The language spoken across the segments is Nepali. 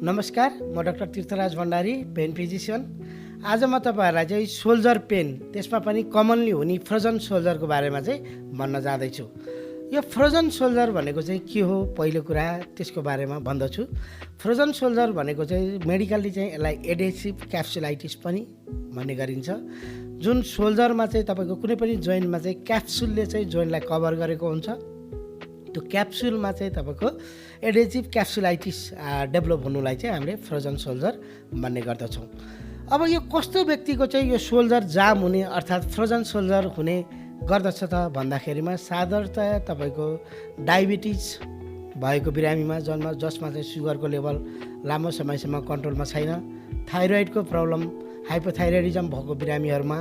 नमस्कार, म डाक्टर तीर्थराज भण्डारी, पेन फिजिसियन। आज म तपाईँहरूलाई चाहिँ सोल्जर पेन, त्यसमा पनि कमनली हुने फ्रोजन सोल्जरको बारेमा चाहिँ भन्न जाँदैछु। यो फ्रोजन सोल्जर भनेको चाहिँ के हो, पहिलो कुरा त्यसको बारेमा भन्दछु। फ्रोजन सोल्जर भनेको चाहिँ मेडिकल्ली चाहिँ यसलाई एडेसिभ क्याप्सुलाइटिस पनि भन्ने गरिन्छ। जुन सोल्जरमा चाहिँ तपाईँको कुनै पनि जोइन्टमा चाहिँ क्याप्सुलले चाहिँ जोइन्टलाई कभर गरेको हुन्छ। त्यो क्याप्सुलमा चाहिँ तपाईँको एडेसिभ क्याप्सुलाइटिस डेभलप हुनुलाई चाहिँ हामीले फ्रोजन सोल्जर भन्ने गर्दछौँ। अब यो कस्तो व्यक्तिको चाहिँ यो सोल्जर जाम हुने अर्थात् फ्रोजन सोल्जर हुने गर्दछ त भन्दाखेरिमा साधारणतया तपाईँको डायबिटिज भएको बिरामीमा जसमा चाहिँ सुगरको लेभल लामो समयसम्म कन्ट्रोलमा छैन, थाइरोइडको प्रब्लम, हाइपोथाइरोइडिजम भएको बिरामीहरूमा,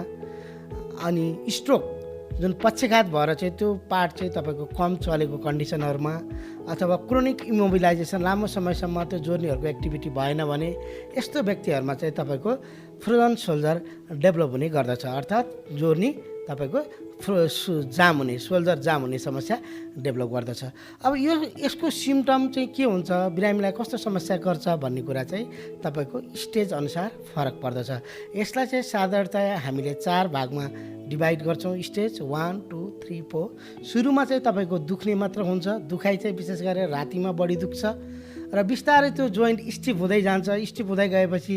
अनि स्ट्रोक जुन पक्षघात भएर चाहिँ त्यो पार्ट चाहिँ तपाईँको कम चलेको कन्डिसनहरूमा, अथवा क्रोनिक इमोबिलाइजेसन लामो समयसम्म त्यो जोर्नीहरूको एक्टिभिटी भएन भने यस्तो व्यक्तिहरूमा चाहिँ तपाईँको फ्रोजन सोल्जर डेभलप हुने गर्दछ। अर्थात् जोर्नी तपाईँको जाम हुने, सोल्जर जाम हुने समस्या डेभलप गर्दछ। अब यसको सिम्टम चाहिँ के हुन्छ, बिरामीलाई कस्तो समस्या गर्छ भन्ने कुरा चाहिँ तपाईँको स्टेज अनुसार फरक पर्दछ। यसलाई चाहिँ साधारणतया हामीले 4 भागमा डिभाइड गर्छौँ। स्टेज 1, 2, 3, 4। सुरुमा चाहिँ तपाईँको दुख्ने मात्र हुन्छ। दुखाइ चाहिँ विशेष गरेर रातिमा बढी दुख्छ र बिस्तारै त्यो जोइन्ट स्टिफ हुँदै जान्छ। स्टिफ हुँदै गएपछि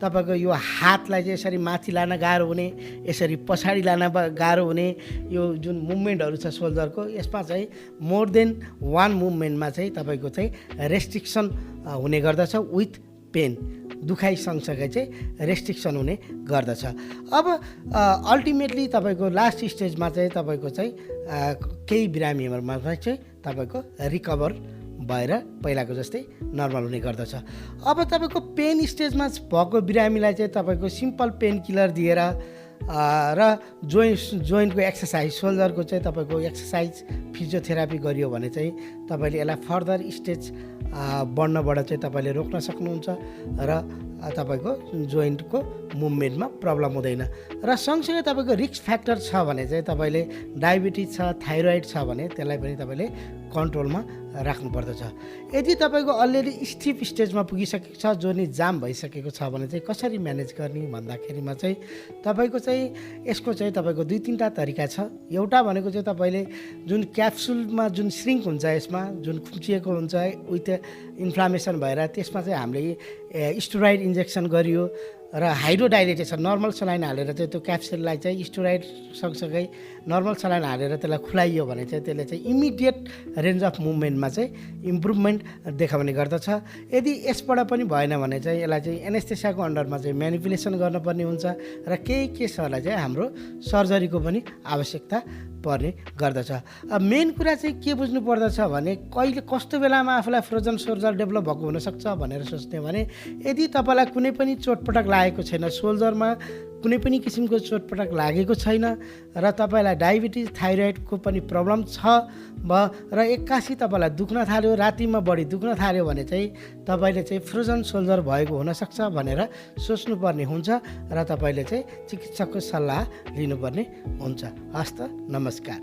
तपाईँको यो हातलाई चाहिँ यसरी माथि लान गाह्रो हुने, यसरी पछाडि लान गाह्रो हुने, यो जुन मुभमेन्टहरू छ सोल्जरको, यसमा चाहिँ मोर देन 1 मुभमेन्टमा चाहिँ तपाईँको चाहिँ रेस्ट्रिक्सन हुने गर्दछ विथ पेन। दुखाइ सँगसँगै चाहिँ रेस्ट्रिक्सन हुने गर्दछ। अब अल्टिमेटली तपाईँको लास्ट स्टेजमा चाहिँ तपाईँको चाहिँ केही बिरामीहरूमा चाहिँ तपाईँको रिकभर भएर पहिलाको जस्तै नर्मल हुने गर्दछ। अब तपाईँको पेन स्टेजमा भएको बिरामीलाई चाहिँ तपाईँको सिम्पल पेन किलर दिएर र जोइन्टको एक्सर्साइज, सोल्जरको चाहिँ तपाईँको एक्सर्साइज, फिजियोथेरापी गरियो भने चाहिँ तपाईँले यसलाई फर्दर स्टेज बढ्नबाट चाहिँ तपाईँले रोक्न सक्नुहुन्छ र तपाईँको जोइन्टको मुभमेन्टमा प्रब्लम हुँदैन। र सँगसँगै तपाईँको रिस्क फ्याक्टर छ भने चाहिँ तपाईँले डायबिटिज छ, थाइरोइड छ भने त्यसलाई पनि तपाईँले कन्ट्रोलमा राख्नुपर्दछ। यदि तपाईँको अलरेडी स्टिफ स्टेजमा पुगिसकेको छ, जोर्नी जाम भइसकेको छ भने चाहिँ कसरी म्यानेज गर्ने भन्दाखेरिमा चाहिँ तपाईँको चाहिँ यसको चाहिँ तपाईँको 2-3टा तरिका छ। एउटा भनेको चाहिँ तपाईँले जुन क्याप्सुलमा जुन श्रिङ्क हुन्छ, यसमा जुन खुम्चिएको हुन्छ विथ इन्फ्लामेसन भएर, त्यसमा चाहिँ हामीले स्टेरोइड इन्जेक्सन गरियो र हाइड्रोडाइलेटेसन, नर्मल सलाइन हालेर चाहिँ त्यो क्याप्सुललाई चाहिँ स्टेरोइड सँगसँगै नर्मल सलाइन हालेर त्यसलाई खुलाइयो भने चाहिँ त्यसले चाहिँ इमिडिएट रेन्ज अफ मुभमेन्टमा चाहिँ इम्प्रुभमेन्ट देखाउने गर्दछ। यदि यसबाट पनि भएन भने चाहिँ यसलाई चाहिँ एनेस्थेसियाको अन्डरमा चाहिँ म्यानिपुलेसन गर्नुपर्ने हुन्छ र केही केसहरूलाई चाहिँ हाम्रो सर्जरीको पनि आवश्यकता पर्ने गर्दछ। अब मेन कुरा चाहिँ के बुझ्नु पर्दछ भने कहिले कस्तो बेलामा आफूलाई फ्रोजन सोल्जर डेभलप भएको हुनसक्छ भनेर सोच्ने भने यदि तपाईँलाई कुनै पनि चोटपटक लागेको छैन, सोल्जरमा कुनै पनि किसिमको चोटपटक लागेको छैन र तपाईँलाई डायबिटिज, थाइरोइडको पनि प्रब्लम छ र एक्कासी तपाईँलाई दुख्न थाल्यो, रातिमा बढी दुख्न थाल्यो भने चाहिँ तपाईँले चाहिँ फ्रोजन सोल्जर भएको हुनसक्छ भनेर सोच्नुपर्ने हुन्छ र तपाईँले चाहिँ चिकित्सकको सल्लाह लिनुपर्ने हुन्छ। हस्त, नमस्कार।